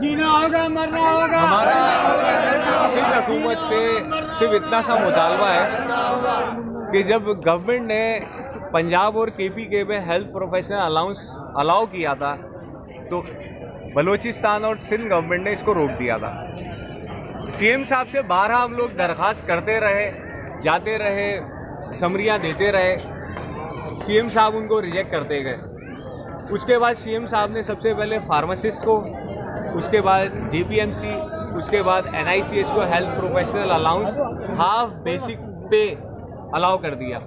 जीना होगा मरना होगा। हमारा सिंध हुकूमत से सिर्फ इतना सा मुतालबा है कि जब गवर्नमेंट ने पंजाब और KPK में हेल्थ प्रोफेशनल अलाउंस अलाउ किया था तो बलूचिस्तान और सिंध गवर्नमेंट ने इसको रोक दिया था। CM साहब से 12 हम लोग दरख्वास्त करते रहे, जाते रहे, समरियाँ देते रहे, CM साहब उनको रिजेक्ट करते गए। उसके बाद CM साहब ने सबसे पहले फार्मासिस्ट को, उसके बाद JPMC, उसके बाद NICH को health professional allowance half basic पे अलाउ कर दिया।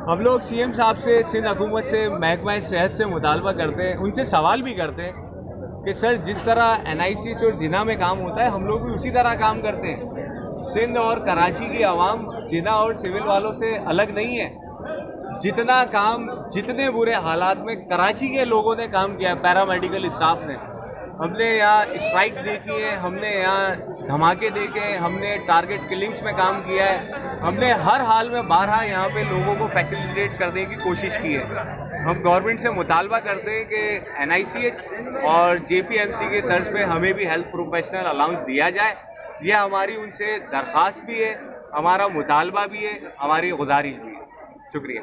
हम लोग CM साहब से, सिंध हुकूमत से, महकमा सेहत से मुतालबा करते हैं, उनसे सवाल भी करते हैं कि सर जिस तरह NICH और जिना में काम होता है हम लोग भी उसी तरह काम करते हैं। सिंध और कराची की आवाम जिना और सिविल वालों से अलग नहीं है। जितना काम, जितने बुरे हालात में कराची के लोगों ने काम किया, पैरामेडिकल स्टाफ ने, हमने यहाँ स्ट्राइक देखी है, हमने यहाँ धमाके देखे हैं, हमने टारगेट किलिंग्स में काम किया है, हमने हर हाल में 12 यहाँ पे लोगों को फैसिलिटेट करने की कोशिश की है। हम गवर्नमेंट से मुतालबा करते हैं कि NICH और JPMC के तर्ज पे हमें भी हेल्थ प्रोफेशनल अलाउंस दिया जाए। यह हमारी उनसे दरख्वास्त भी है, हमारा मुतालबा भी है, हमारी गुजारिश भी है। शुक्रिया।